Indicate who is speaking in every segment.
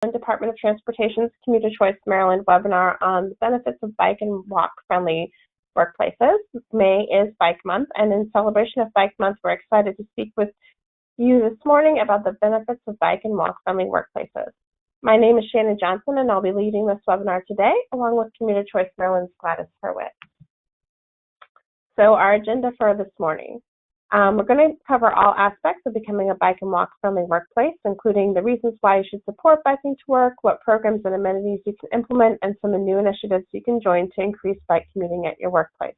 Speaker 1: Department of Transportation's Commuter Choice Maryland webinar on the benefits of bike and walk-friendly workplaces. May is Bike Month, and in celebration of Bike Month, we're excited to speak with you this morning about the benefits of bike and walk-friendly workplaces. My name is Shannon Johnson, and I'll be leading this webinar today, along with Commuter Choice Maryland's Gladys Hurwitz. So our agenda for this morning. We're going to cover all aspects of becoming a bike and walk-friendly workplace, including the reasons why you should support biking to work, what programs and amenities you can implement, and some new initiatives you can join to increase bike commuting at your workplace.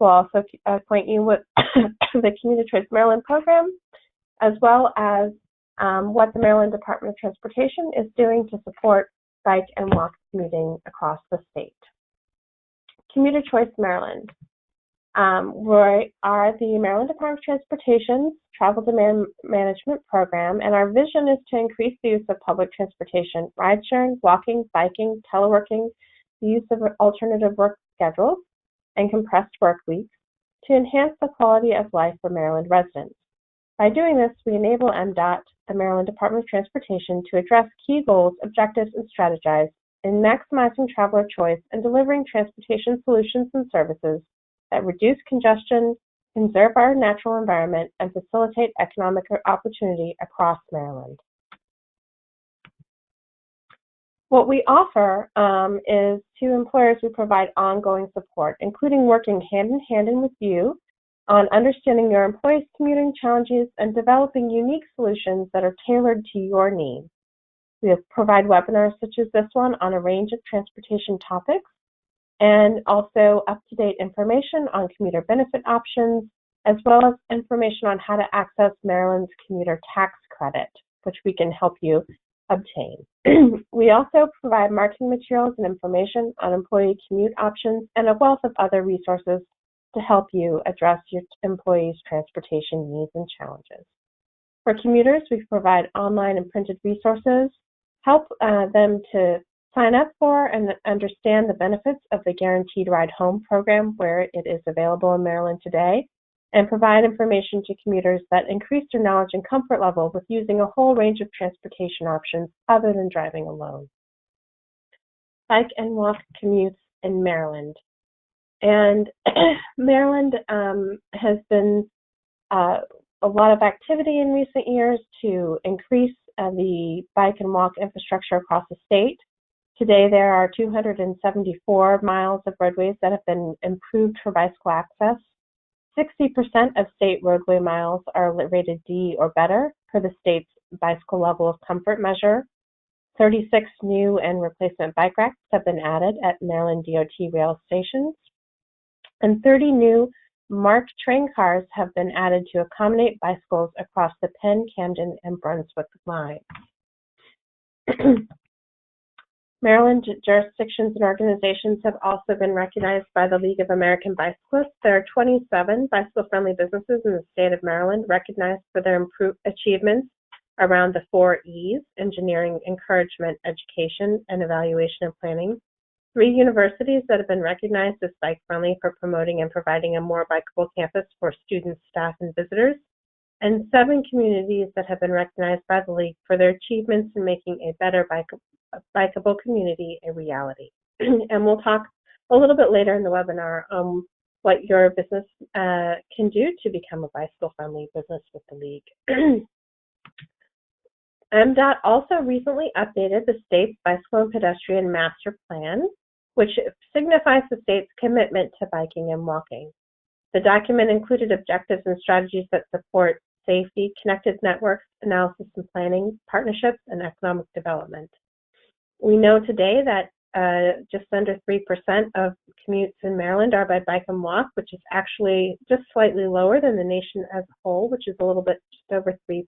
Speaker 1: We'll also acquaint you with the Commuter Choice Maryland program, as well as what the Maryland Department of Transportation is doing to support bike and walk commuting across the state. Commuter Choice Maryland. We are the Maryland Department of Transportation's Travel Demand Management Program, and our vision is to increase the use of public transportation, ride-sharing, walking, biking, teleworking, the use of alternative work schedules, and compressed work weeks to enhance the quality of life for Maryland residents. By doing this, we enable MDOT, the Maryland Department of Transportation, to address key goals, objectives, and strategize in maximizing traveler choice and delivering transportation solutions and services that reduce congestion, conserve our natural environment, and facilitate economic opportunity across Maryland. What we offer is to employers we provide ongoing support, including working hand in hand with you on understanding your employees' commuting challenges and developing unique solutions that are tailored to your needs. We provide webinars such as this one on a range of transportation topics, and also up-to-date information on commuter benefit options, as well as information on how to access Maryland's Commuter Tax Credit, which we can help you obtain. We also provide marketing materials and information on employee commute options and a wealth of other resources to help you address your employees' transportation needs and challenges. For commuters, we provide online and printed resources, help them to sign up for and understand the benefits of the Guaranteed Ride Home program where it is available in Maryland today, and provide information to commuters that increase their knowledge and comfort level with using a whole range of transportation options other than driving alone. Bike and walk commutes in Maryland. And Maryland has been a lot of activity in recent years to increase the bike and walk infrastructure across the state. Today, there are 274 miles of roadways that have been improved for bicycle access. 60% of state roadway miles are rated D or better per the state's bicycle level of comfort measure. 36 new and replacement bike racks have been added at Maryland DOT rail stations. And 30 new marked train cars have been added to accommodate bicycles across the Penn, Camden, and Brunswick lines. Maryland jurisdictions and organizations have also been recognized by the League of American Bicyclists. There are 27 bicycle-friendly businesses in the state of Maryland recognized for their improved achievements around the 4 E's: engineering, encouragement, education, and evaluation and planning. 3 universities that have been recognized as bike-friendly for promoting and providing a more bikeable campus for students, staff, and visitors. And 7 communities that have been recognized by the League for their achievements in making a better bikeable community a reality. And we'll talk a little bit later in the webinar what your business can do to become a bicycle-friendly business with the League. MDOT also recently updated the state's Bicycle and Pedestrian Master Plan, which signifies the state's commitment to biking and walking. The document included objectives and strategies that support safety, connected networks, analysis and planning, partnerships, and economic development. We know today that just under 3% of commutes in Maryland are by bike and walk, which is actually just slightly lower than the nation as a whole, which is a little bit just over 3%.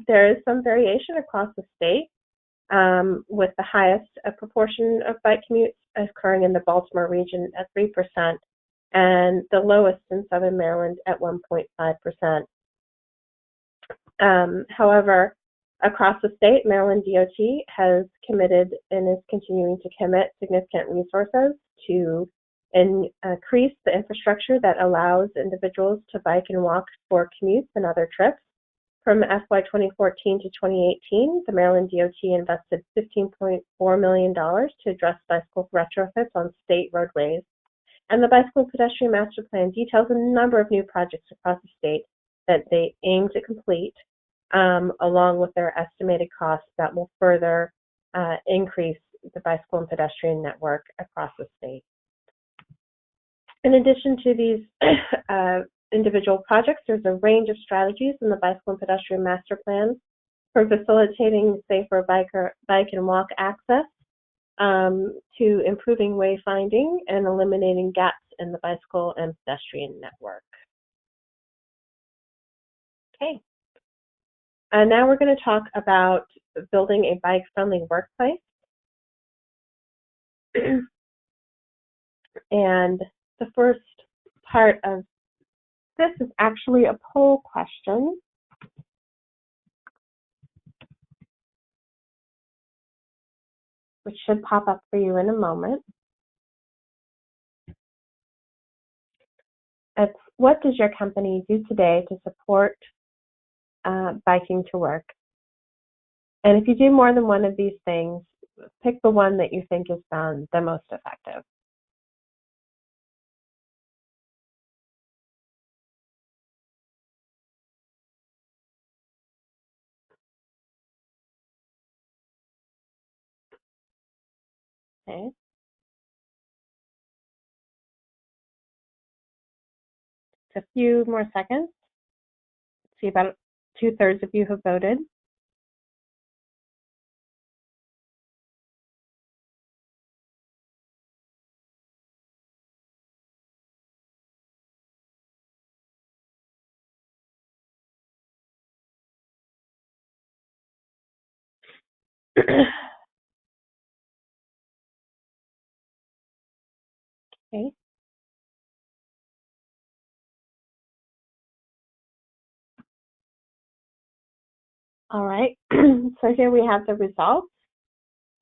Speaker 1: There is some variation across the state, with the highest proportion of bike commutes occurring in the Baltimore region at 3%, and the lowest in Southern Maryland at 1.5%. However, across the state, Maryland DOT has committed and is continuing to commit significant resources to increase the infrastructure that allows individuals to bike and walk for commutes and other trips. From FY 2014 to 2018, the Maryland DOT invested $15.4 million to address bicycle retrofits on state roadways. And the Bicycle Pedestrian Master Plan details a number of new projects across the state that they aim to complete, along with their estimated costs that will further increase the bicycle and pedestrian network across the state. In addition to these individual projects, there's a range of strategies in the Bicycle and Pedestrian Master Plan, from facilitating safer bike and walk access to improving wayfinding and eliminating gaps in the bicycle and pedestrian network. Okay. And now we're going to talk about building a bike-friendly workplace. And the first part of this is actually a poll question. Which should pop up for you in a moment. It's, what does your company do today to support biking to work? And if you do more than one of these things, pick the one that you think is found the most effective. Okay. Just a few more seconds. See, about 2/3 of you have voted. Okay. All right. So here we have the results.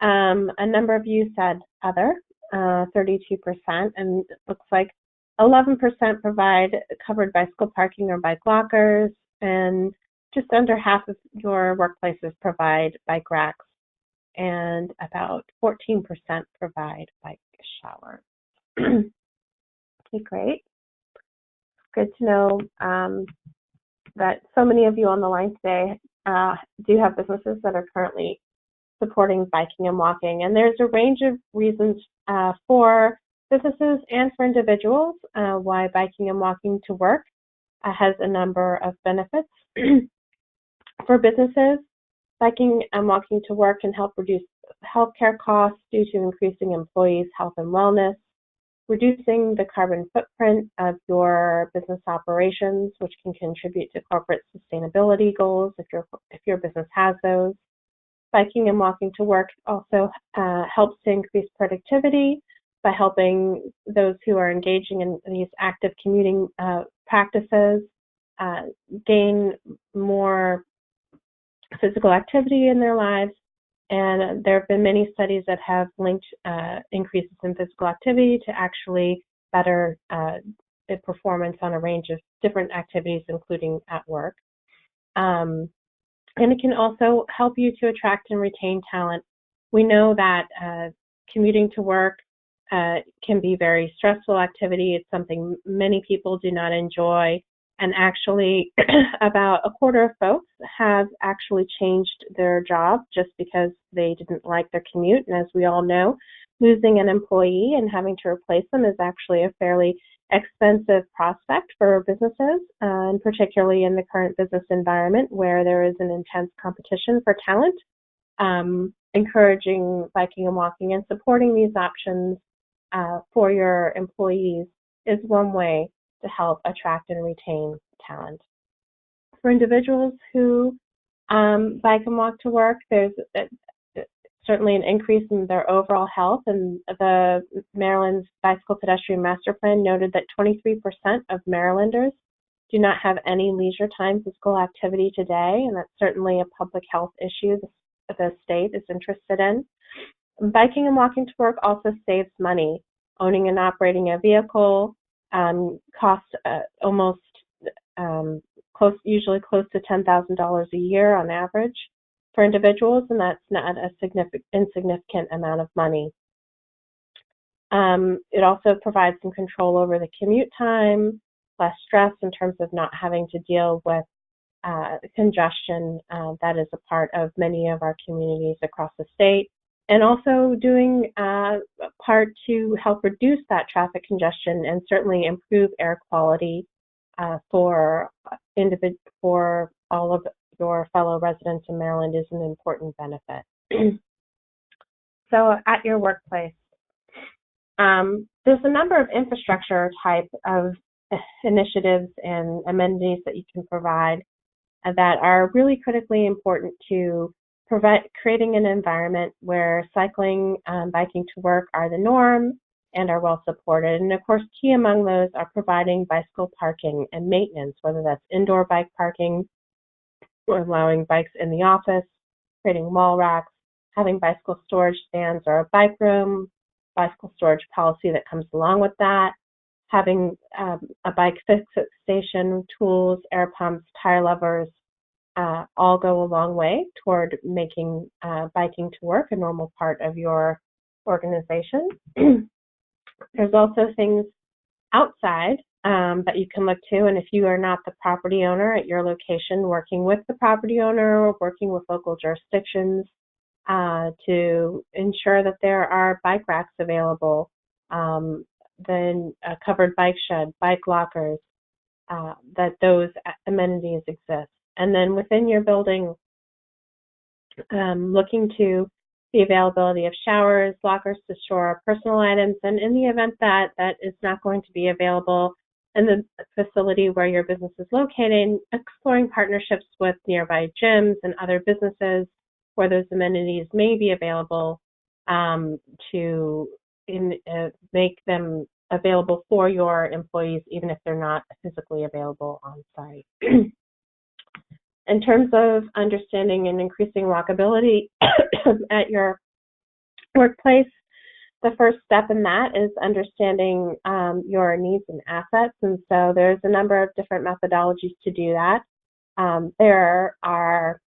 Speaker 1: A number of you said other, 32%, and it looks like 11% provide covered bicycle parking or bike lockers, and just under half of your workplaces provide bike racks, and about 14% provide bike showers. Okay, great. Good to know that so many of you on the line today do have businesses that are currently supporting biking and walking. And there's a range of reasons for businesses and for individuals why biking and walking to work has a number of benefits. For businesses, biking and walking to work can help reduce healthcare costs due to increasing employees' health and wellness, reducing the carbon footprint of your business operations, which can contribute to corporate sustainability goals if your business has those. Biking and walking to work also helps to increase productivity by helping those who are engaging in these active commuting practices gain more physical activity in their lives. And there have been many studies that have linked increases in physical activity to actually better performance on a range of different activities, including at work. And it can also help you to attract and retain talent. We know that commuting to work can be very stressful activity. It's something many people do not enjoy. And actually, about a quarter of folks have actually changed their job just because they didn't like their commute. And as we all know, losing an employee and having to replace them is actually a fairly expensive prospect for businesses, and particularly in the current business environment where there is an intense competition for talent. Encouraging biking and walking and supporting these options for your employees is one way to help attract and retain talent. For individuals who bike and walk to work, there's certainly an increase in their overall health, and the Maryland's Bicycle Pedestrian Master Plan noted that 23% of Marylanders do not have any leisure time physical activity today, and that's certainly a public health issue the state is interested in. Biking and walking to work also saves money. Owning and operating a vehicle costs almost close usually close to $10,000 a year on average for individuals, and that's not a insignificant amount of money. It also provides some control over the commute time, less stress in terms of not having to deal with congestion that is a part of many of our communities across the state, and also doing a part to help reduce that traffic congestion and certainly improve air quality for all of your fellow residents in Maryland is an important benefit. So at your workplace, there's a number of infrastructure type of initiatives and amenities that you can provide that are really critically important to creating an environment where cycling and biking to work are the norm and are well supported. And of course, key among those are providing bicycle parking and maintenance, whether that's indoor bike parking or allowing bikes in the office, creating wall racks, having bicycle storage stands or a bike room, bicycle storage policy that comes along with that, having a bike fix-it station, tools, air pumps, tire levers, all go a long way toward making biking to work a normal part of your organization. There's also things outside that you can look to, and if you are not the property owner at your location, working with the property owner or working with local jurisdictions to ensure that there are bike racks available, then a covered bike shed, bike lockers, that those amenities exist. And then within your building, looking to the availability of showers, lockers to store personal items, and in the event that that is not going to be available in the facility where your business is located, exploring partnerships with nearby gyms and other businesses where those amenities may be available to make them available for your employees, even if they're not physically available on site. In terms of understanding and increasing walkability at your workplace, the first step in that is understanding your needs and assets. And so there's a number of different methodologies to do that. There are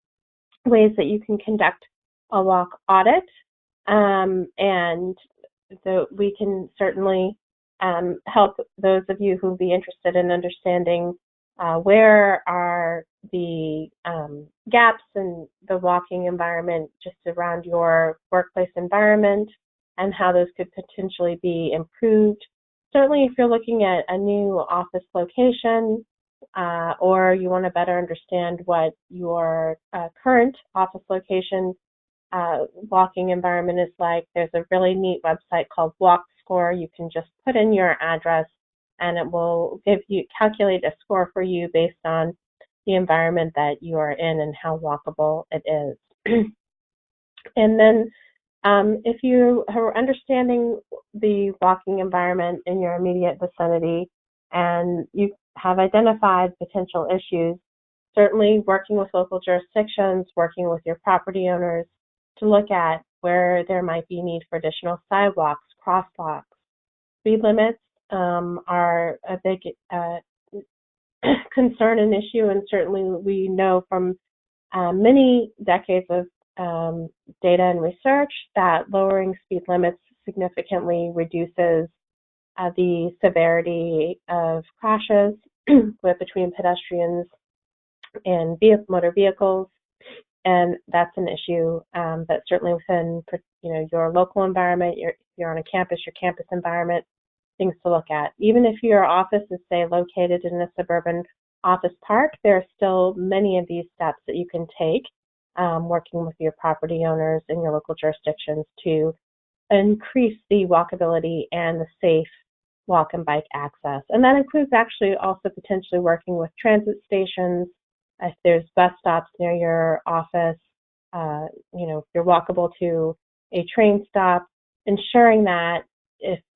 Speaker 1: ways that you can conduct a walk audit, and we can certainly help those of you who would be interested in understanding where are the gaps in the walking environment just around your workplace environment and how those could potentially be improved. Certainly if you're looking at a new office location or you want to better understand what your current office location walking environment is like, there's a really neat website called Walk Score. You can just put in your address and it will calculate a score for you based on the environment that you are in and how walkable it is. And then if you are understanding the walking environment in your immediate vicinity and you have identified potential issues, certainly working with local jurisdictions, working with your property owners to look at where there might be need for additional sidewalks, crosswalks. Speed limits are a big concern and issue, and certainly we know from many decades of data and research that lowering speed limits significantly reduces the severity of crashes between pedestrians and motor vehicles, and that's an issue that certainly within your local environment, if you're on a campus, your campus environment, things to look at. Even if your office is, say, located in a suburban office park, there are still many of these steps that you can take working with your property owners in your local jurisdictions to increase the walkability and the safe walk and bike access. And that includes actually also potentially working with transit stations, if there's bus stops near your office, if you're walkable to a train stop, ensuring that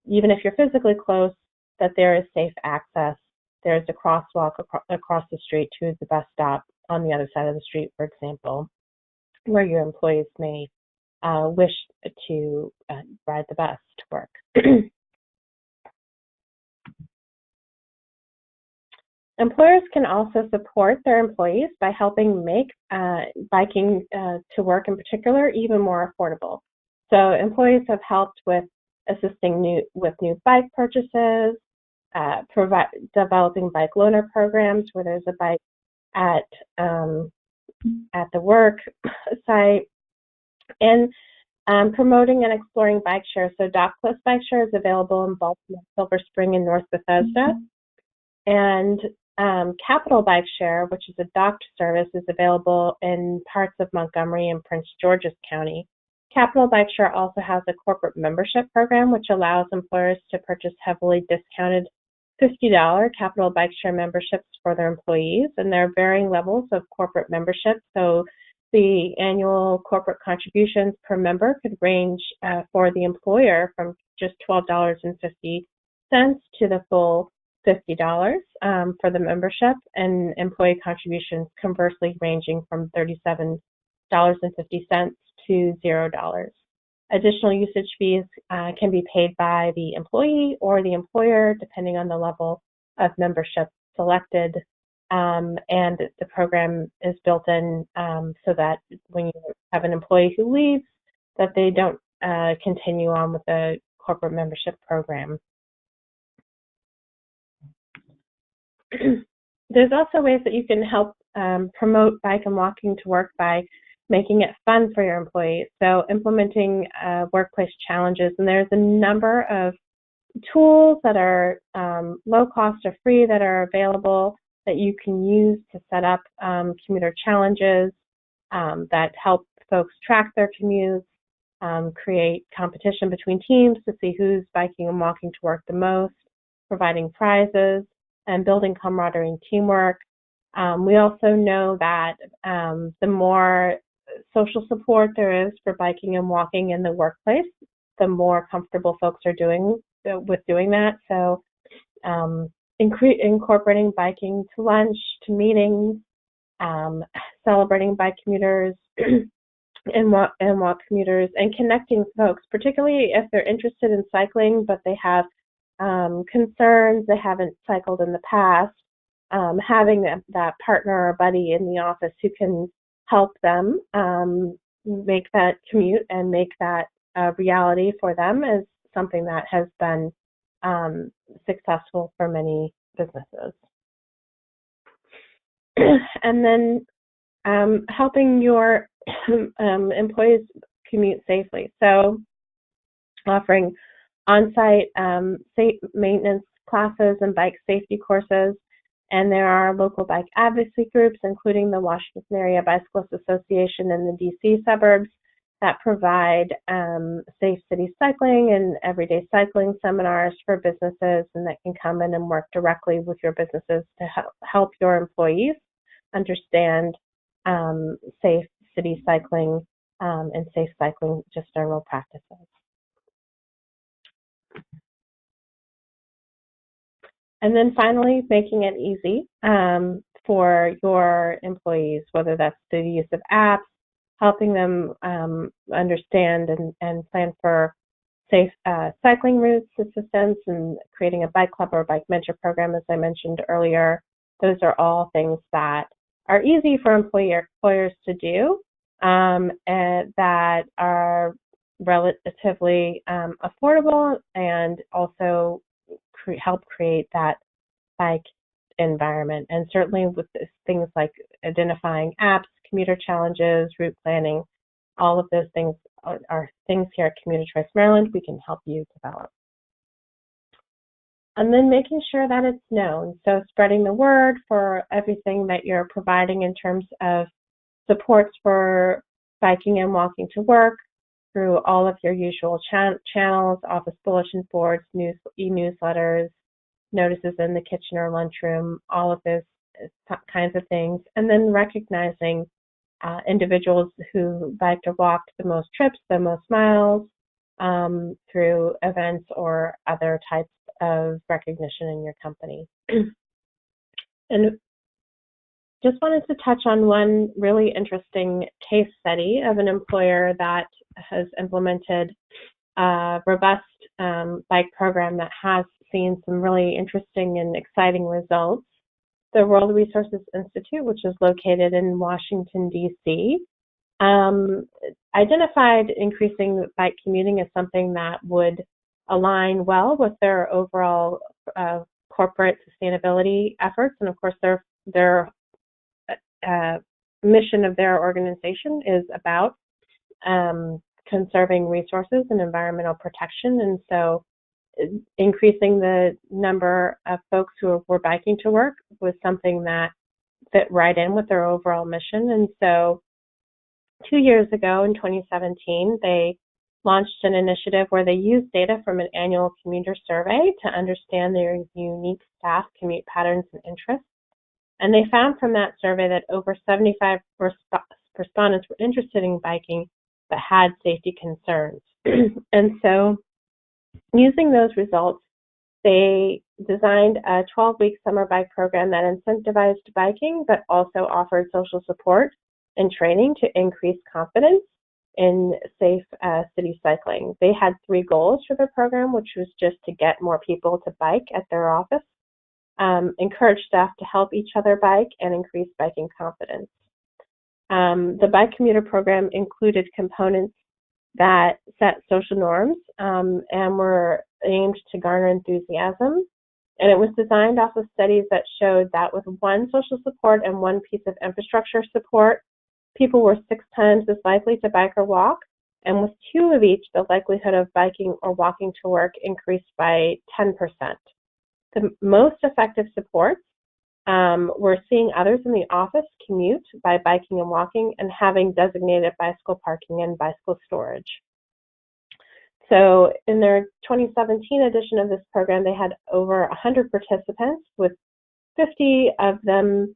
Speaker 1: even if you're physically close, that there is safe access. There's a crosswalk across the street to the bus stop on the other side of the street, for example, where your employees may wish to ride the bus to work. Employers can also support their employees by helping make biking to work in particular even more affordable. So employees have helped with assisting with new bike purchases, developing bike loaner programs where there's a bike at um, at the work site, and promoting and exploring bike share. So Dock Plus Bike Share is available in Baltimore, Silver Spring, and North Bethesda. And Capital Bike Share, which is a docked service, is available in parts of Montgomery and Prince George's County. Capital Bike Share also has a corporate membership program, which allows employers to purchase heavily discounted $50 Capital Bike Share memberships for their employees, and there are varying levels of corporate membership. So the annual corporate contributions per member could range for the employer from just $12.50 to the full $50 for the membership, and employee contributions conversely ranging from $37.50 to $0. Additional usage fees can be paid by the employee or the employer, depending on the level of membership selected. And the program is built in so that when you have an employee who leaves, that they don't continue on with the corporate membership program. There's also ways that you can help promote bike and walking to work by making it fun for your employees. So implementing workplace challenges, and there's a number of tools that are low cost or free that are available that you can use to set up commuter challenges that help folks track their commutes, create competition between teams to see who's biking and walking to work the most, providing prizes, and building camaraderie and teamwork. We also know that the more social support there is for biking and walking in the workplace, the more comfortable folks are doing that. So incorporating biking to lunch, to meetings, celebrating bike commuters and walk commuters, and connecting folks, particularly if they're interested in cycling but they have concerns, they haven't cycled in the past, having that partner or buddy in the office who can help them make that commute and make that reality for them is something that has been successful for many businesses. And then helping your employees commute safely. So offering on-site maintenance classes and bike safety courses. And there are local bike advocacy groups, including the Washington Area Bicyclists Association in the DC suburbs, that provide safe city cycling and everyday cycling seminars for businesses, and that can come in and work directly with your businesses to help your employees understand safe city cycling and safe cycling just general practices. And then finally, making it easy for your employees, whether that's through the use of apps, helping them understand and plan for safe cycling routes assistance, and creating a bike club or bike mentor program, as I mentioned earlier. Those are all things that are easy for employers to do and that are relatively affordable, and also help create that bike environment. And certainly with things like identifying apps, commuter challenges, route planning, all of those things are things here at Commuter Choice Maryland we can help you develop. And then making sure that it's known. So spreading the word for everything that you're providing in terms of supports for biking and walking to work through all of your usual channels, office bulletin boards, e-newsletters, notices in the kitchen or lunchroom, all of those kinds of things. And then recognizing individuals who biked or walked the most trips, the most miles, through events or other types of recognition in your company. And just wanted to touch on one really interesting case study of an employer that has implemented a robust bike program that has seen some really interesting and exciting results. the World Resources Institute, which is located in Washington, D.C., identified increasing bike commuting as something that would align well with their overall corporate sustainability efforts. And of course, their mission of their organization is about conserving resources and environmental protection. And so increasing the number of folks who were biking to work was something that fit right in with their overall mission. And so 2 years ago in 2017, they launched an initiative where they used data from an annual commuter survey to understand their unique staff commute patterns and interests. And they found from that survey that over 75 respondents were interested in biking but had safety concerns. And so using those results, they designed a 12-week summer bike program that incentivized biking but also offered social support and training to increase confidence in safe city cycling. They had 3 goals for their program, which was just to get more people to bike at their office, encourage staff to help each other bike, and increase biking confidence. The bike commuter program included components that set social norms and were aimed to garner enthusiasm. And it was designed off of studies that showed that with 1 social support and 1 piece of infrastructure support, people were 6 times as likely to bike or walk. And with 2 of each, the likelihood of biking or walking to work increased by 10%. The most effective supports were seeing others in the office commute by biking and walking, and having designated bicycle parking and bicycle storage. So in their 2017 edition of this program, they had over 100 participants, with 50 of them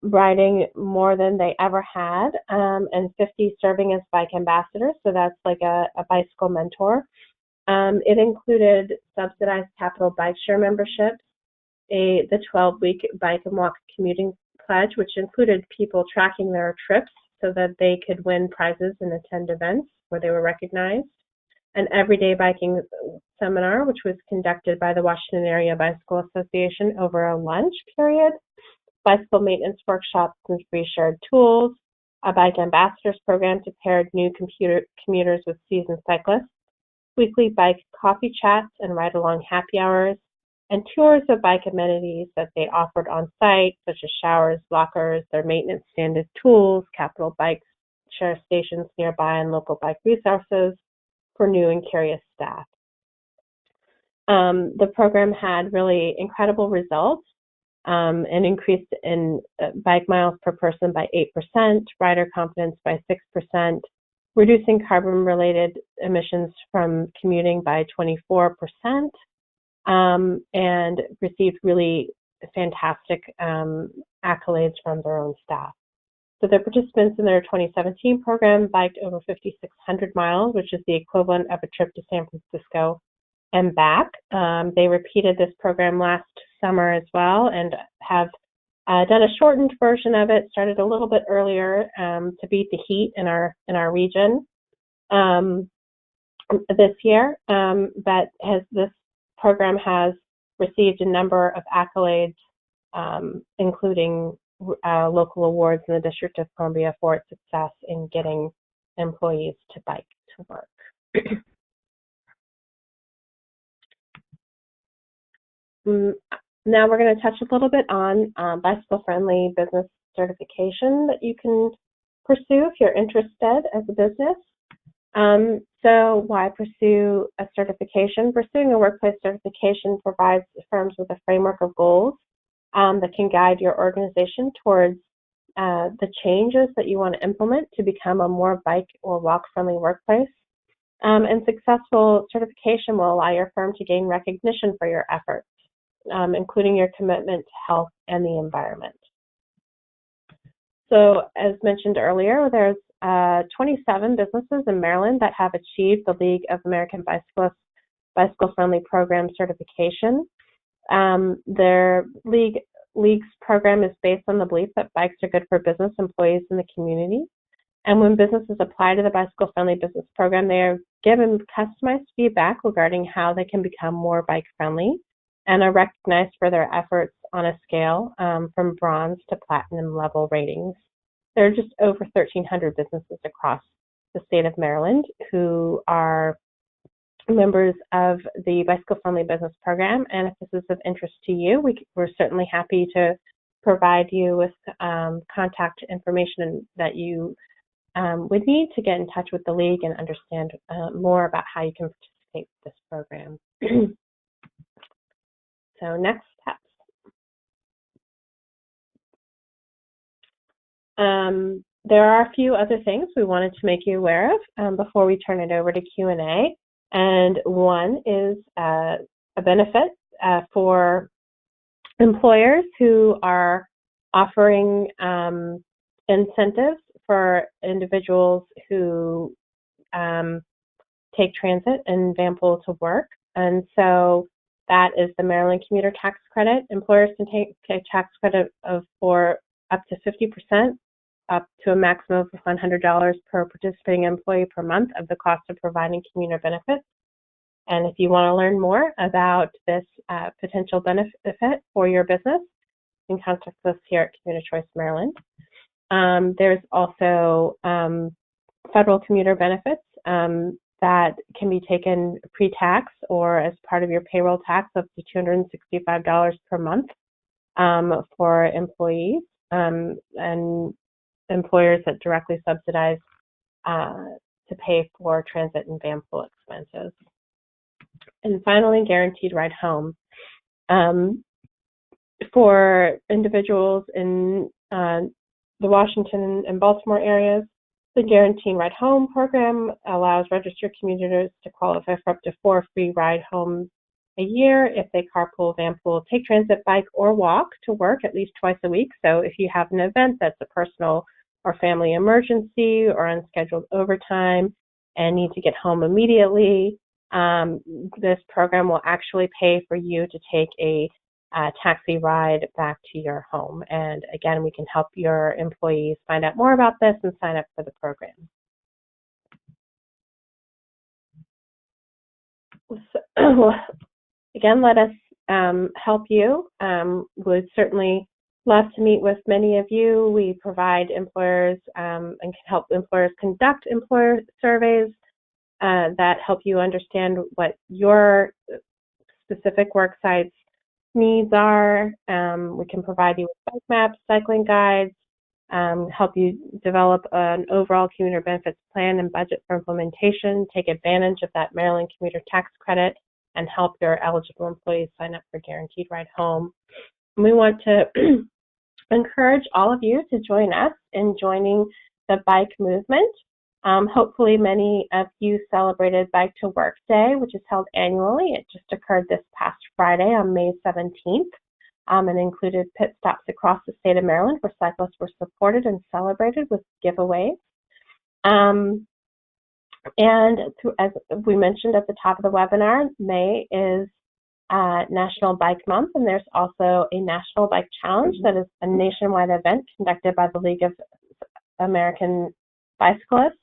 Speaker 1: riding more than they ever had, and 50 serving as bike ambassadors. So that's like a bicycle mentor. It included subsidized capital bike share memberships, the 12-week bike and walk commuting pledge, which included people tracking their trips so that they could win prizes and attend events where they were recognized, an everyday biking seminar, which was conducted by the Washington Area Bicycle Association over a lunch period, bicycle maintenance workshops and free shared tools, a bike ambassadors program to pair new commuters with seasoned cyclists, weekly bike coffee chats and ride-along happy hours, and tours of bike amenities that they offered on site, such as showers, lockers, their maintenance standard tools, capital bike share stations nearby, and local bike resources for new and curious staff. The program had really incredible results, and increased in bike miles per person by 8%, rider confidence by 6%, reducing carbon-related emissions from commuting by 24%, and received really fantastic accolades from their own staff. So the participants in their 2017 program biked over 5,600 miles, which is the equivalent of a trip to San Francisco and back. They repeated this program last summer as well, and have done a shortened version of it, started a little bit earlier to beat the heat in our region this year. But this program has received a number of accolades, including local awards in the District of Columbia for its success in getting employees to bike to work. Now we're going to touch a little bit on bicycle-friendly business certification that you can pursue if you're interested as a business. So why pursue a certification? Pursuing a workplace certification provides firms with a framework of goals that can guide your organization towards the changes that you want to implement to become a more bike or walk-friendly workplace. And successful certification will allow your firm to gain recognition for your efforts, including your commitment to health and the environment. So as mentioned earlier, there's 27 businesses in Maryland that have achieved the League of American Bicyclists Bicycle-Friendly Program certification. Their league's program is based on the belief that bikes are good for business employees in the community. And when businesses apply to the Bicycle-Friendly Business Program, they are given customized feedback regarding how they can become more bike-friendly and are recognized for their efforts on a scale from bronze to platinum level ratings. There are just over 1,300 businesses across the state of Maryland who are members of the Bicycle Friendly Business Program, and if this is of interest to you, we're certainly happy to provide you with contact information that you would need to get in touch with the League and understand more about how you can participate with this program. So next steps. There are a few other things we wanted to make you aware of before we turn it over to Q&A. And one is a benefit for employers who are offering incentives for individuals who take transit in Vanpool to work. And so that is the Maryland Commuter Tax Credit. Employers can take a tax credit for up to 50%, up to a maximum of $100 per participating employee per month of the cost of providing commuter benefits. And if you want to learn more about this potential benefit for your business, you can contact us here at Commuter Choice Maryland. There's also federal commuter benefits that can be taken pre-tax or as part of your payroll tax, up to $265 per month for employees and employers that directly subsidize to pay for transit and Vanpool expenses. And finally, guaranteed ride home. For individuals in the Washington and Baltimore areas, the Guaranteed Ride Home program allows registered commuters to qualify for up to 4 free ride homes a year if they carpool, vanpool, take transit, bike, or walk to work at least twice a week. So if you have an event that's a personal or family emergency or unscheduled overtime and need to get home immediately, this program will actually pay for you to take a taxi ride back to your home. And again, we can help your employees find out more about this and sign up for the program. So, again, let us help you. Would certainly love to meet with many of you. We provide employers and can help employers conduct employer surveys that help you understand what your specific work sites needs are. We can provide you with bike maps, cycling guides, help you develop an overall commuter benefits plan and budget for implementation, take advantage of that Maryland Commuter Tax Credit, and help your eligible employees sign up for Guaranteed Ride Home. And we want to encourage all of you to join us in joining the bike movement. Hopefully many of you celebrated Bike to Work Day, which is held annually. It just occurred this past Friday on May 17th and included pit stops across the state of Maryland where cyclists were supported and celebrated with giveaways. And as we mentioned at the top of the webinar, May is National Bike Month, and there's also a National Bike Challenge that is a nationwide event conducted by the League of American Bicyclists.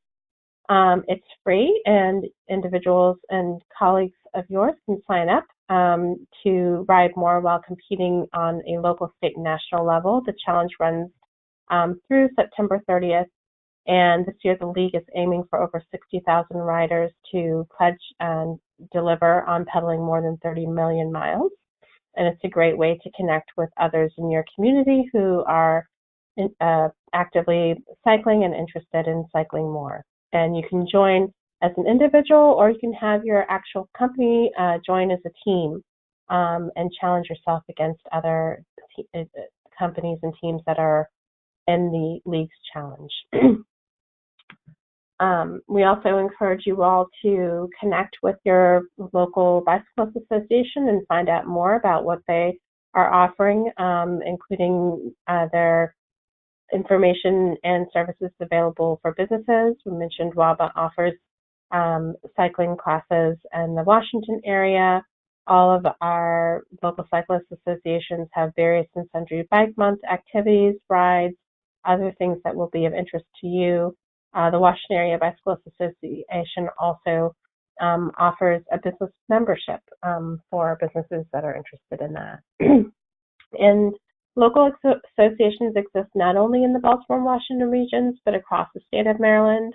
Speaker 1: It's free, and individuals and colleagues of yours can sign up to ride more while competing on a local, state, and national level. The challenge runs through September 30th, and this year the League is aiming for over 60,000 riders to pledge and deliver on pedaling more than 30 million miles. And it's a great way to connect with others in your community who are actively cycling and interested in cycling more. And you can join as an individual, or you can have your actual company join as a team and challenge yourself against other companies and teams that are in the League's challenge. We also encourage you all to connect with your local bicyclist association and find out more about what they are offering, including their information and services available for businesses. We mentioned WABA offers cycling classes in the Washington area. All of our local cyclist associations have various and sundry bike month activities, rides, other things that will be of interest to you. The Washington Area Bicyclist Association also offers a business membership for businesses that are interested in that. And local associations exist not only in the Baltimore and Washington regions, but across the state of Maryland.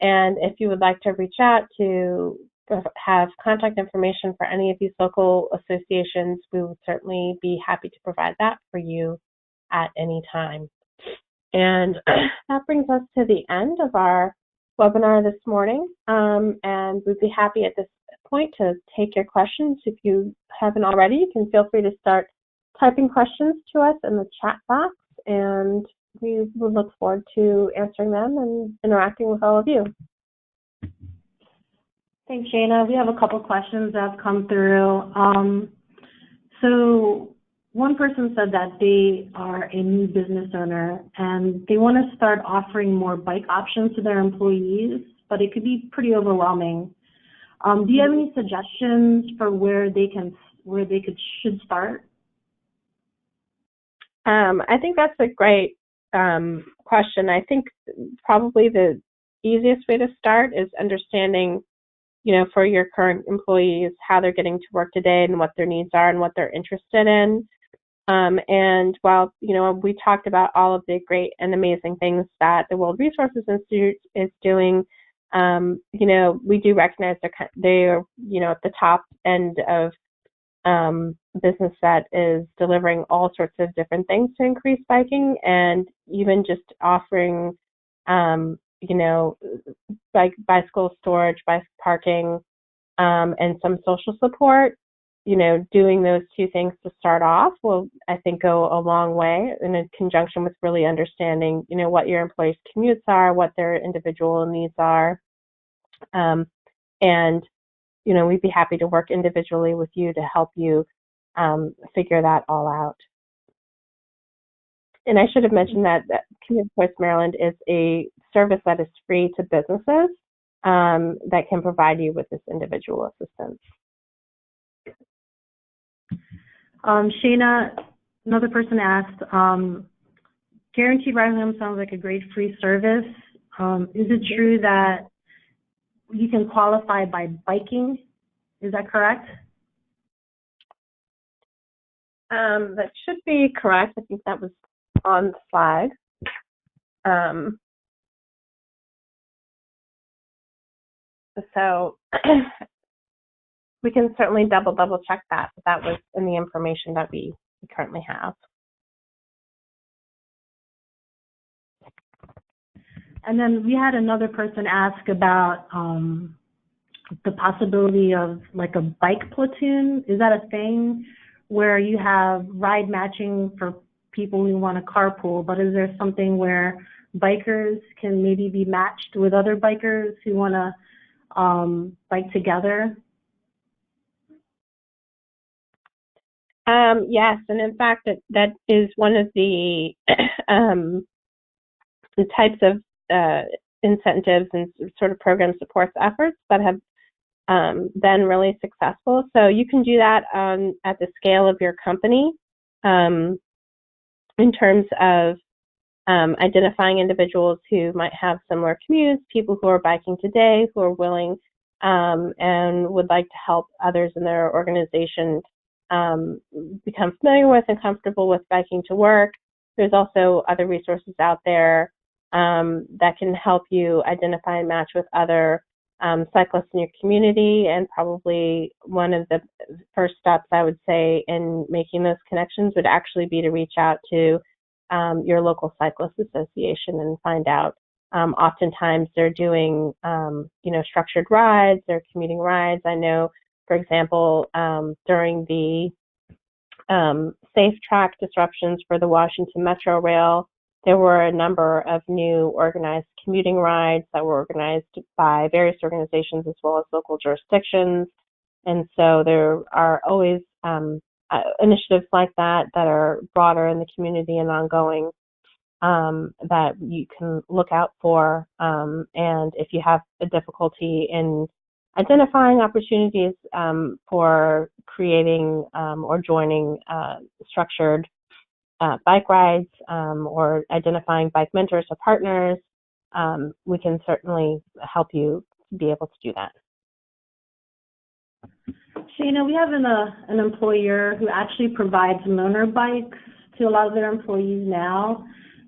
Speaker 1: And if you would like to reach out to have contact information for any of these local associations, we would certainly be happy to provide that for you at any time. And that brings us to the end of our webinar this morning. And we'd be happy at this point to take your questions. If you haven't already, you can feel free to start typing questions to us in the chat box, and we will look forward to answering them and interacting with all of you.
Speaker 2: Thanks, Shana. We have a couple questions that have come through. So one person said that they are a new business owner and they want to start offering more bike options to their employees, but it could be pretty overwhelming. Do you have any suggestions for where they should start?
Speaker 1: I think that's a great question. I think probably the easiest way to start is understanding, for your current employees, how they're getting to work today and what their needs are and what they're interested in. And while, we talked about all of the great and amazing things that the World Resources Institute is doing, we do recognize they are, at the top end of business that is delivering all sorts of different things to increase biking, and even just offering, bicycle storage, bike parking, and some social support. Doing those two things to start off will, I think, go a long way in conjunction with really understanding, what your employees' commutes are, what their individual needs are, and we'd be happy to work individually with you to help you figure that all out. And I should have mentioned that Commuter Tax Maryland is a service that is free to businesses that can provide you with this individual assistance.
Speaker 2: Shana, another person asked, guaranteed ride home sounds like a great free service. Is it true that you can qualify by biking? Is that correct?
Speaker 1: That should be correct. I think that was on the slide. So we can certainly double check that, but that was in the information that we currently have.
Speaker 2: And then we had another person ask about the possibility of like a bike platoon. Is that a thing where you have ride matching for people who want to carpool, but is there something where bikers can maybe be matched with other bikers who want to bike together?
Speaker 1: Yes, and in fact, that is one of the types of incentives and sort of program supports efforts that have been really successful. So you can do that at the scale of your company in terms of identifying individuals who might have similar commutes, people who are biking today, who are willing and would like to help others in their organization become familiar with and comfortable with biking to work. There's also other resources out there that can help you identify and match with other cyclists in your community, and probably one of the first steps I would say in making those connections would actually be to reach out to your local cyclist association and find out. Oftentimes they're doing structured rides, they're commuting rides. I know, for example, during the safe track disruptions for the Washington Metro Rail, there were a number of new organized commuting rides that were organized by various organizations as well as local jurisdictions. And so there are always initiatives like that that are broader in the community and ongoing that you can look out for. And if you have a difficulty in identifying opportunities for creating or joining structured bike rides or identifying bike mentors or partners, we can certainly help you be able to do that.
Speaker 2: Shayna, we have an employer who actually provides loaner bikes to a lot of their employees now,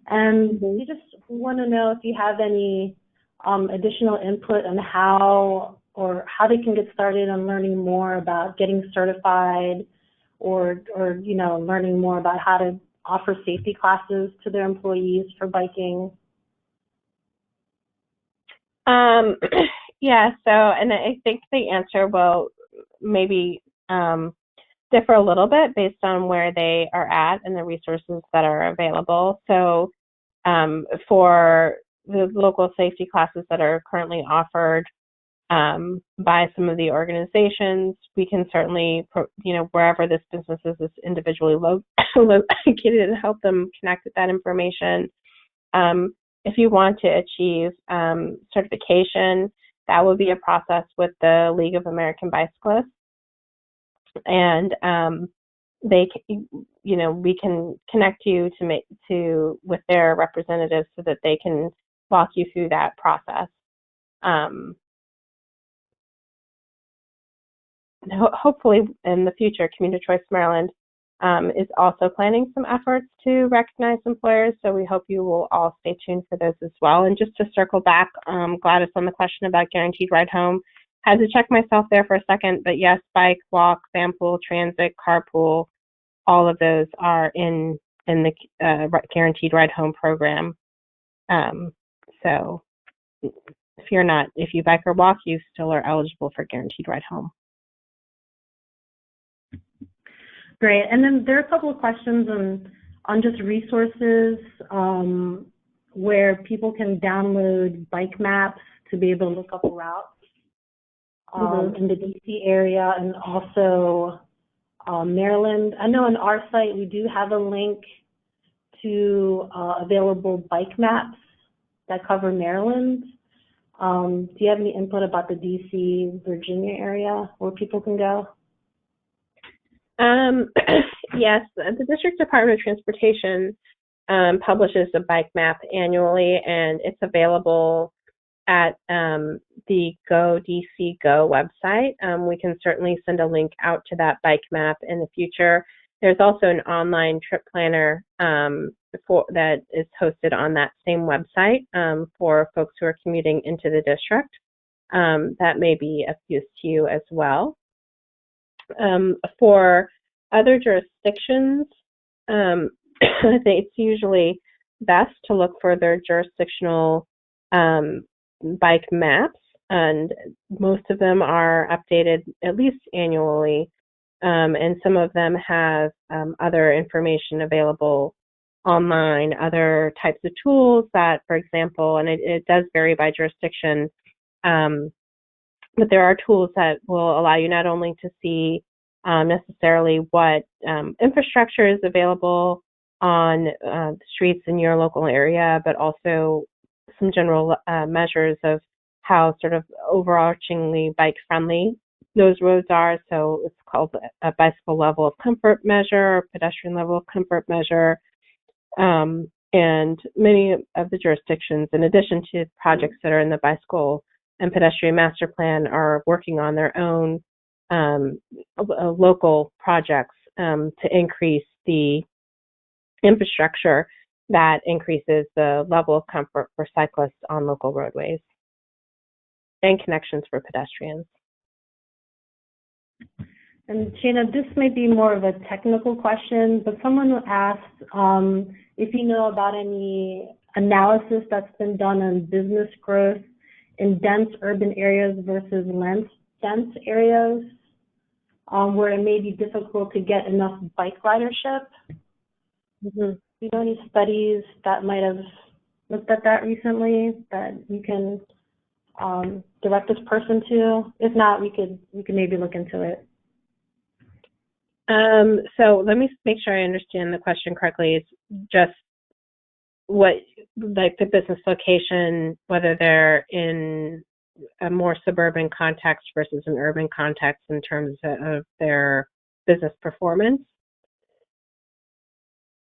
Speaker 2: and we just want to know if you have any additional input on how they can get started on learning more about getting certified, or learning more about how to offer safety classes to their employees for biking.
Speaker 1: Yeah, so, and I think the answer will maybe differ a little bit based on where they are at and the resources that are available. So for the local safety classes that are currently offered by some of the organizations, we can certainly, wherever this business is individually located, help them connect with that information. If you want to achieve certification, that would be a process with the League of American Bicyclists, and we can connect you with their representatives so that they can walk you through that process. Hopefully, in the future, Commuter Choice Maryland is also planning some efforts to recognize employers, so we hope you will all stay tuned for those as well. And just to circle back, Gladys, on the question about guaranteed ride home, had to check myself there for a second, but yes, bike, walk, van pool, transit, carpool, all of those are in the guaranteed ride home program. So if you bike or walk, you still are eligible for guaranteed ride home.
Speaker 2: Great. And then there are a couple of questions on just resources where people can download bike maps to be able to look up routes in the DC area, and also Maryland. I know on our site we do have a link to available bike maps that cover Maryland. Do you have any input about the DC, Virginia area where people can go?
Speaker 1: Yes, the District Department of Transportation publishes a bike map annually, and it's available at the Go DC Go website. We can certainly send a link out to that bike map in the future. There's also an online trip planner that is hosted on that same website for folks who are commuting into the district. That may be of use to you as well. For other jurisdictions, I think it's usually best to look for their jurisdictional bike maps, and most of them are updated at least annually, and some of them have other information available online, other types of tools that, for example, and it does vary by jurisdiction, but there are tools that will allow you not only to see necessarily what infrastructure is available on the streets in your local area, but also some general measures of how sort of overarchingly bike-friendly those roads are. So it's called a bicycle level of comfort measure, or pedestrian level of comfort measure. And many of the jurisdictions, in addition to projects that are in the bicycle and pedestrian master plan, are working on their own local projects to increase the infrastructure that increases the level of comfort for cyclists on local roadways and connections for pedestrians.
Speaker 2: And Shayna, this may be more of a technical question, but someone asked if you know about any analysis that's been done on business growth in dense urban areas versus dense areas where it may be difficult to get enough bike ridership. Do you know any studies that might have looked at that recently that you can direct this person to? If not, we could maybe look into it.
Speaker 1: So let me make sure I understand the question correctly. It's just what, like the business location, whether they're in a more suburban context versus an urban context in terms of their business performance.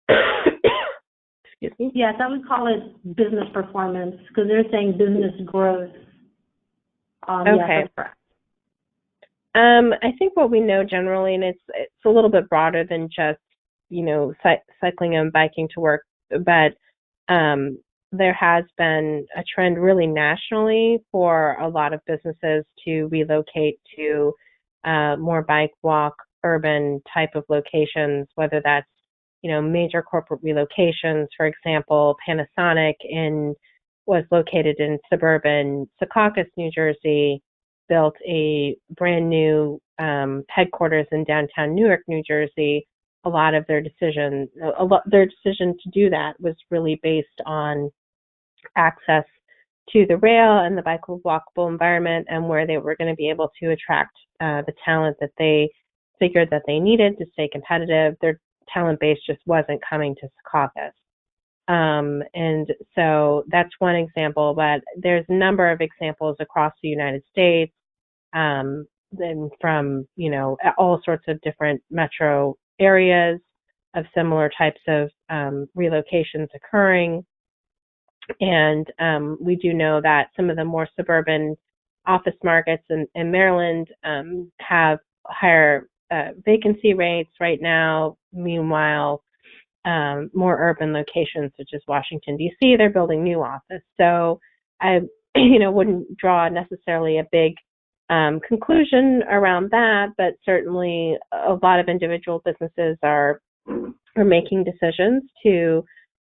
Speaker 1: Excuse me?
Speaker 2: Yes, I would call it business performance because they're saying business growth.
Speaker 1: Okay.
Speaker 2: Yes, that's correct.
Speaker 1: I think what we know generally, and it's a little bit broader than just, cycling and biking to work, but um, there has been a trend really nationally for a lot of businesses to relocate to more bike, walk, urban type of locations, whether that's, major corporate relocations. For example, Panasonic was located in suburban Secaucus, New Jersey, built a brand new headquarters in downtown Newark, New Jersey. Their decision to do that was really based on access to the rail and the bikeable, walkable environment, and where they were going to be able to attract the talent that they figured that they needed to stay competitive. Their talent base just wasn't coming to Secaucus. And so that's one example, but there's a number of examples across the United States, and from, all sorts of different metro areas of similar types of relocations occurring. And we do know that some of the more suburban office markets in Maryland have higher vacancy rates right now. Meanwhile, more urban locations such as Washington, D.C., they're building new office. So I, wouldn't draw necessarily a big conclusion around that, but certainly a lot of individual businesses are making decisions to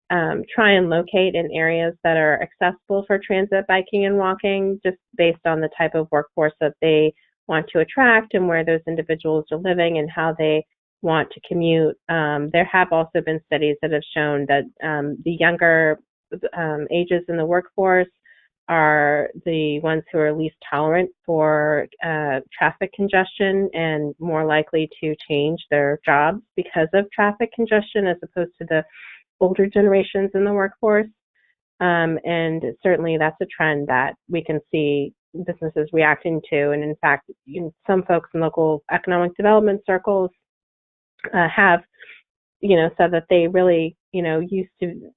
Speaker 1: try and locate in areas that are accessible for transit, biking, and walking, just based on the type of workforce that they want to attract and where those individuals are living and how they want to commute. There have also been studies that have shown that the younger ages in the workforce are the ones who are least tolerant for traffic congestion and more likely to change their jobs because of traffic congestion, as opposed to the older generations in the workforce. And certainly that's a trend that we can see businesses reacting to. And in fact, some folks in local economic development circles have, said that they really, used to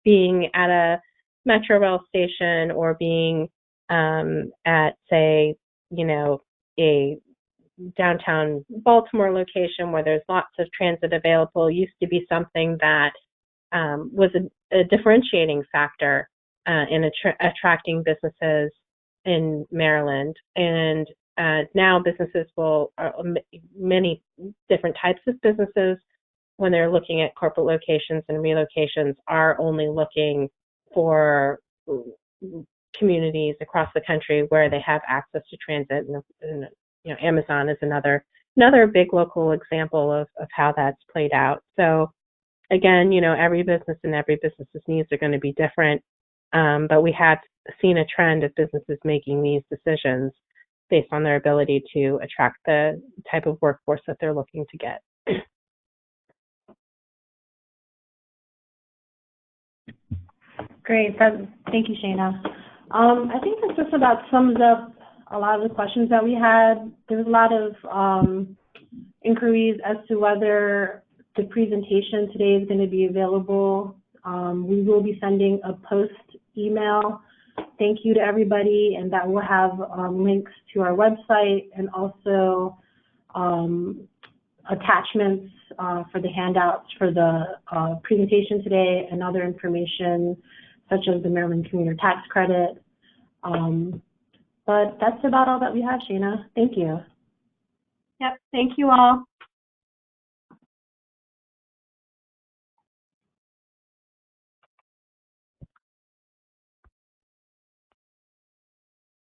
Speaker 1: being at a metro rail station or being at, say, a downtown Baltimore location where there's lots of transit available used to be something that was a differentiating factor in attracting businesses in Maryland. And now businesses many different types of businesses, when they're looking at corporate locations and relocations, are only looking for communities across the country where they have access to transit. And Amazon is another big local example of how that's played out. So again, every business and every business's needs are going to be different, but we have seen a trend of businesses making these decisions based on their ability to attract the type of workforce that they're looking to get.
Speaker 2: Great. Thank you, Shana. I think that just about sums up a lot of the questions that we had. There was a lot of inquiries as to whether the presentation today is going to be available. We will be sending a post email. Thank you to everybody, and that will have links to our website and also attachments for the handouts for the presentation today and other information such as the Maryland Commuter Tax Credit. But that's about all that we have, Shana. Thank you.
Speaker 1: Yep. Thank you all.